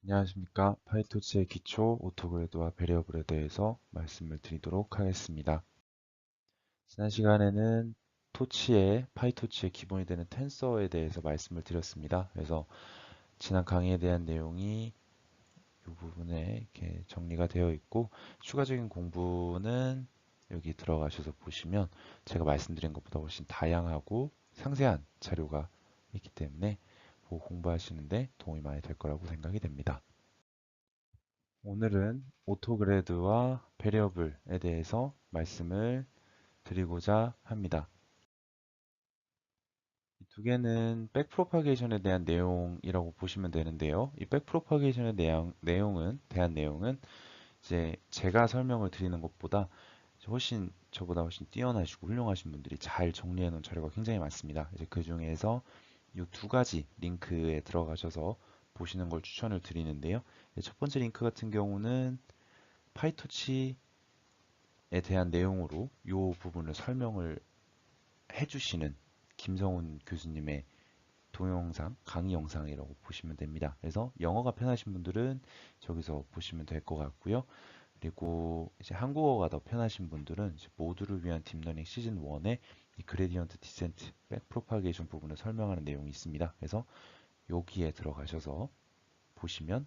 안녕하십니까. 파이토치의 기초, 오토그래드와 베리어블에 대해서 말씀을 드리도록 하겠습니다. 지난 시간에는 파이토치의 기본이 되는 텐서에 대해서 말씀을 드렸습니다. 그래서 지난 강의에 대한 내용이 이 부분에 이렇게 정리가 되어 있고, 추가적인 공부는 여기 들어가셔서 보시면 제가 말씀드린 것보다 훨씬 다양하고 상세한 자료가 있기 때문에 그거 공부하시는데 도움이 많이 될 거라고 생각이 됩니다. 오늘은 오토그래드와 베리어블에 대해서 말씀을 드리고자 합니다. 이 두 개는 백프로파게이션에 대한 내용이라고 보시면 되는데요. 이 백프로파게이션에 대한 내용은 이제 제가 설명을 드리는 것보다 저보다 훨씬 뛰어나시고 훌륭하신 분들이 잘 정리해 놓은 자료가 굉장히 많습니다. 이제 그 중에서 이 두 가지 링크에 들어가셔서 보시는 걸 추천을 드리는데요. 첫 번째 링크 같은 경우는 파이토치에 대한 내용으로 이 부분을 설명을 해주시는 김성훈 교수님의 동영상, 강의 영상이라고 보시면 됩니다. 그래서 영어가 편하신 분들은 저기서 보시면 될 것 같고요. 그리고 이제 한국어가 더 편하신 분들은 이제 모두를 위한 딥러닝 시즌 1의 이 그레디언트 디센트, 백 프로파게이션 부분을 설명하는 내용이 있습니다. 그래서 여기에 들어가셔서 보시면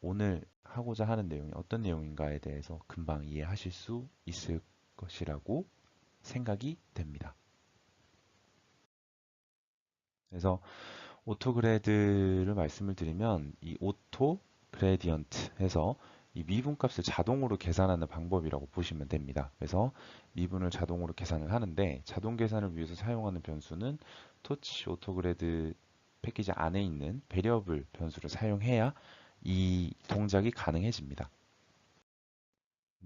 오늘 하고자 하는 내용이 어떤 내용인가에 대해서 금방 이해하실 수 있을 것이라고 생각이 됩니다. 그래서 오토그레드를 말씀을 드리면 이 오토 그레디언트 해서 이 미분값을 자동으로 계산하는 방법이라고 보시면 됩니다. 그래서 미분을 자동으로 계산을 하는데 자동 계산을 위해서 사용하는 변수는 토치 오토그레드 패키지 안에 있는 베리어블 변수를 사용해야 이 동작이 가능해집니다.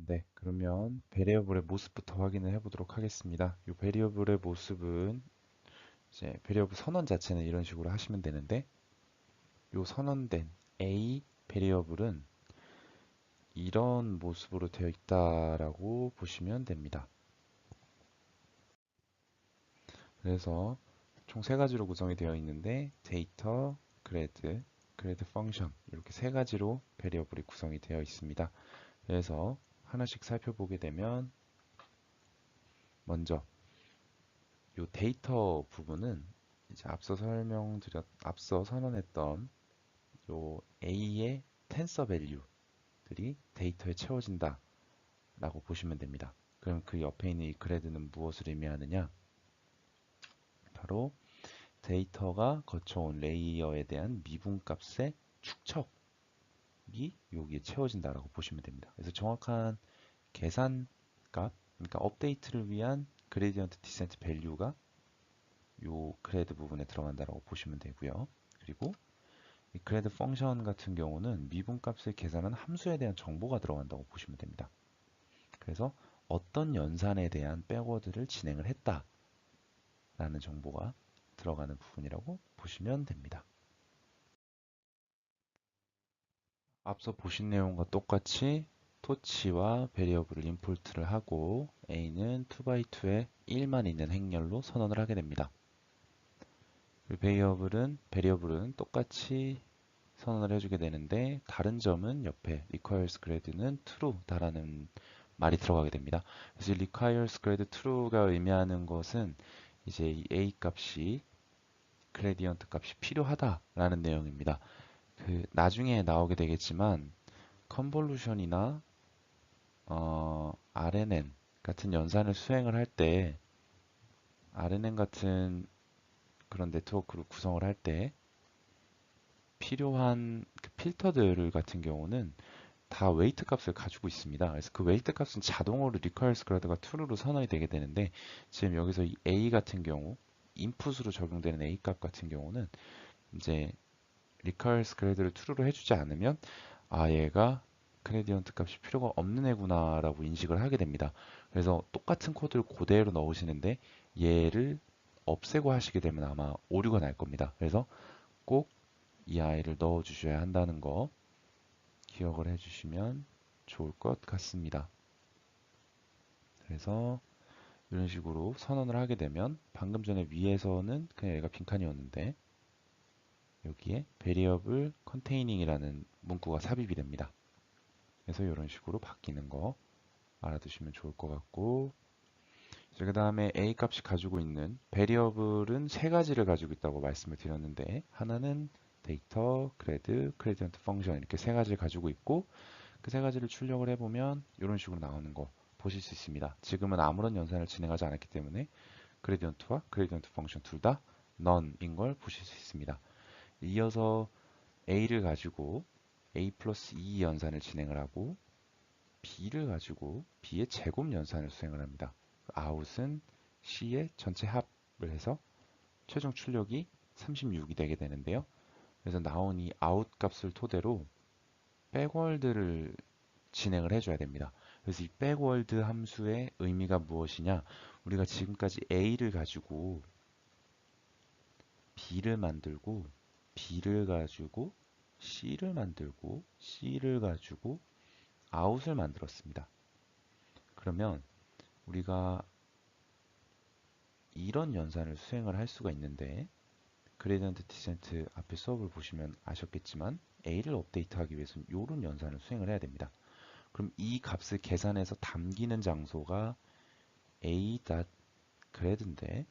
네, 그러면 베리어블의 모습부터 확인을 해보도록 하겠습니다. 이 베리어블의 모습은 이제 베리어블 선언 자체는 이런 식으로 하시면 되는데 이 선언된 A 베리어블은 이런 모습으로 되어 있다라고 보시면 됩니다. 그래서 총 세 가지로 구성이 되어 있는데 데이터, 그레드 펑션 이렇게 세 가지로 베리어블이 구성이 되어 있습니다. 그래서 하나씩 살펴보게 되면 먼저 이 데이터 부분은 이제 앞서 선언했던 요 A의 텐서 밸류들이 데이터에 채워진다 라고 보시면 됩니다. 그럼 그 옆에 있는 이 그래드는 무엇을 의미하느냐? 바로 데이터가 거쳐온 레이어에 대한 미분값의 축척이 여기에 채워진다라고 보시면 됩니다. 그래서 정확한 계산값, 그러니까 업데이트를 위한 그레디언트 디센트 밸류가 요 그레드 부분에 들어간다라고 보시면 되고요. 그리고 이 그레드 펑션 같은 경우는 미분값을 계산한 함수에 대한 정보가 들어간다고 보시면 됩니다. 그래서 어떤 연산에 대한 백워드를 진행을 했다라는 정보가 들어가는 부분이라고 보시면 됩니다. 앞서 보신 내용과 똑같이 토치와 베리어블을 임포트를 하고 A는 2x2에 1만 있는 행렬로 선언을 하게 됩니다. 베리어블은 똑같이 선언을 해주게 되는데 다른 점은 옆에 requires grade는 true다라는 말이 들어가게 됩니다. 그래서 requires grade true가 의미하는 것은 이제 이 a 값이 그레디언트 값이 필요하다라는 내용입니다. 그 나중에 나오게 되겠지만 컨볼루션이나 RNN 같은 연산을 수행을 할 때 RNN 같은 그런 네트워크를 구성을 할 때 필요한 그 필터들 같은 경우는 다 웨이트 값을 가지고 있습니다. 그래서 그 웨이트 값은 자동으로 requires grade가 true로 선언이 되게 되는데 지금 여기서 이 A 같은 경우 인풋으로 적용되는 A 값 같은 경우는 이제 requires grade를 true로 해주지 않으면 아 얘가 그레디언트 값이 필요가 없는 애구나 라고 인식을 하게 됩니다. 그래서 똑같은 코드를 그대로 넣으시는데 얘를 없애고 하시게 되면 아마 오류가 날 겁니다. 그래서 꼭 이 아이를 넣어 주셔야 한다는 거 기억을 해주시면 좋을 것 같습니다. 그래서 이런 식으로 선언을 하게 되면 방금 전에 위에서는 그냥 얘가 빈칸이었는데 여기에 variable containing이라는 문구가 삽입이 됩니다. 그래서 이런 식으로 바뀌는 거 알아두시면 좋을 것 같고, 그 다음에 a 값이 가지고 있는 variable은 세 가지를 가지고 있다고 말씀을 드렸는데, 하나는 데이터, 그레드, 그레디언트 펑션 이렇게 세 가지를 가지고 있고, 그 세 가지를 출력을 해보면 이런 식으로 나오는 거 보실 수 있습니다. 지금은 아무런 연산을 진행하지 않았기 때문에 그레디언트와 그레디언트 펑션 둘 다 none인 걸 보실 수 있습니다. 이어서 a를 가지고 a 플러스 2 연산을 진행을 하고, b를 가지고 b의 제곱 연산을 수행을 합니다. out은 c의 전체 합을 해서 최종 출력이 36이 되게 되는데요. 그래서 나온 이 out 값을 토대로 백월드를 진행을 해줘야 됩니다. 그래서 이 백월드 함수의 의미가 무엇이냐? 우리가 지금까지 a를 가지고 b를 만들고, b를 가지고 c를 만들고, c를 가지고 out을 만들었습니다. 그러면 우리가 이런 연산을 수행을 할 수가 있는데, 그레디언트 디센트 앞에 수업을 보시면 아셨겠지만 a를 업데이트하기 위해서는 이런 연산을 수행을 해야 됩니다. 그럼 이 값을 계산해서 담기는 장소가 a.grad인데,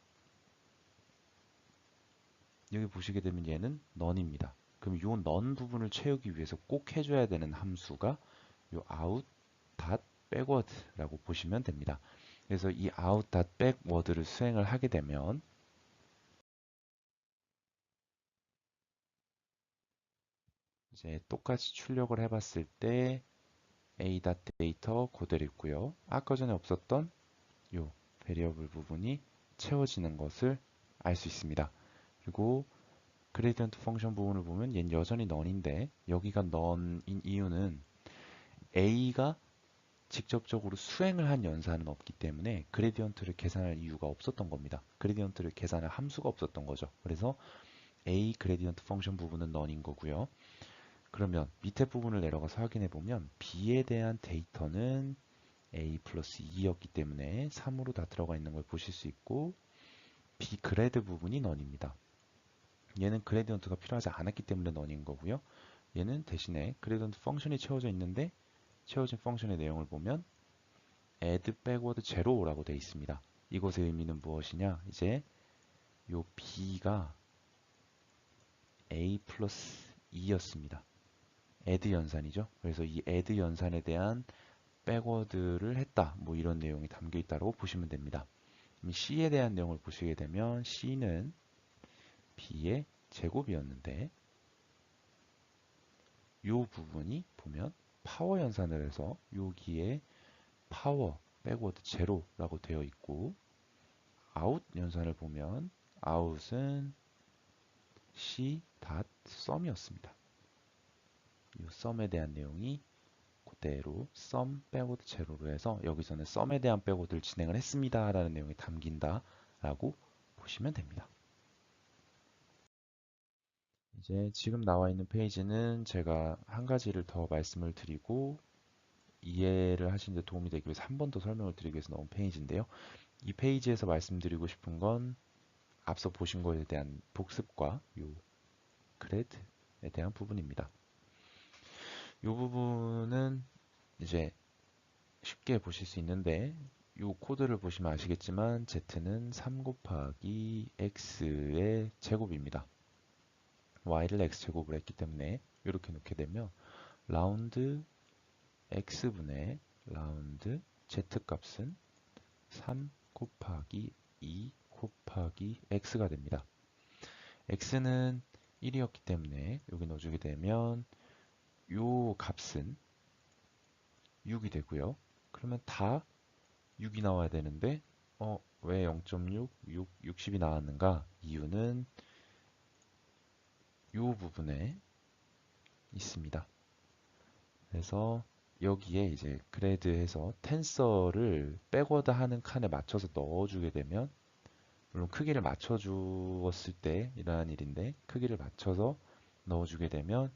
여기 보시게 되면 얘는 none입니다. 그럼 이 none 부분을 채우기 위해서 꼭 해줘야 되는 함수가 이 out.backward라고 보시면 됩니다. 그래서 이 out.backward를 수행을 하게 되면 이제 똑같이 출력을 해봤을 때 a.data 그대로 있고요. 아까 전에 없었던 이 variable 부분이 채워지는 것을 알 수 있습니다. 그리고 그레디언트 펑션 부분을 보면 얘는 여전히 none인데, 여기가 none인 이유는 a가 직접적으로 수행을 한 연산은 없기 때문에 그레디언트를 계산할 이유가 없었던 겁니다. 그레디언트를 계산할 함수가 없었던 거죠. 그래서 a 그레디언트 펑션 부분은 none인 거고요. 그러면 밑에 부분을 내려가서 확인해 보면 b에 대한 데이터는 a 플러스 2였기 때문에 3으로 다 들어가 있는 걸 보실 수 있고, b 그레드 부분이 none입니다. 얘는 그레디언트가 필요하지 않았기 때문에 none인 거고요. 얘는 대신에 그레디언트 펑션이 채워져 있는데, 채워진 펑션의 내용을 보면 add backward zero라고 되어 있습니다. 이것의 의미는 무엇이냐? 이제 요 b가 a 플러스 2였습니다. add 연산이죠. 그래서 이 add 연산에 대한 백워드를 했다. 뭐 이런 내용이 담겨 있다고 보시면 됩니다. C에 대한 내용을 보시게 되면 C는 B의 제곱이었는데, 이 부분이 보면 파워 연산을 해서 여기에 파워 백워드 제로라고 되어 있고, 아웃 연산을 보면 아웃은 C 닷 썸이었습니다. 이 썸에 대한 내용이 그대로 썸 백워드 제로로 해서 여기서는 썸에 대한 백워드를 진행을 했습니다 라는 내용이 담긴다 라고 보시면 됩니다. 이제 지금 나와 있는 페이지는 제가 한 가지를 더 말씀을 드리고 이해를 하시는 데 도움이 되기 위해서 한 번 더 설명을 드리기 위해서 넣은 페이지인데요. 이 페이지에서 말씀드리고 싶은 건 앞서 보신 것에 대한 복습과 요 그래드에 대한 부분입니다. 이 부분은 이제 쉽게 보실 수 있는데, 이 코드를 보시면 아시겠지만 z는 3 곱하기 x의 제곱입니다. y를 x제곱을 했기 때문에 이렇게 놓게 되면 라운드 x분의 라운드 z값은 3 곱하기 2 곱하기 x가 됩니다. x는 1이었기 때문에 여기 넣어주게 되면 이 값은 6이 되고요. 그러면 다 6이 나와야 되는데 왜 0.6, 6, 60이 나왔는가? 이유는 이 부분에 있습니다. 그래서 여기에 이제 그레드해서 텐서를 백워드 하는 칸에 맞춰서 넣어주게 되면, 물론 크기를 맞춰주었을 때 일어난 일인데, 크기를 맞춰서 넣어주게 되면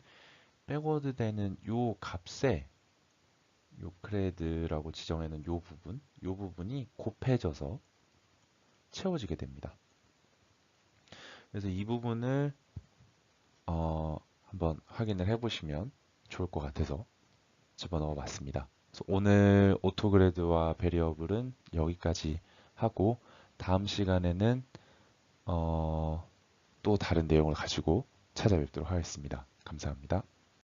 백워드 되는 요 값에 요 크레드라고 지정해놓은 요 부분이 곱해져서 채워지게 됩니다. 그래서 이 부분을 한번 확인을 해보시면 좋을 것 같아서 집어넣어 봤습니다. 그래서 오늘 오토그레드와 베리어블은 여기까지 하고 다음 시간에는 또 다른 내용을 가지고 찾아뵙도록 하겠습니다. 감사합니다.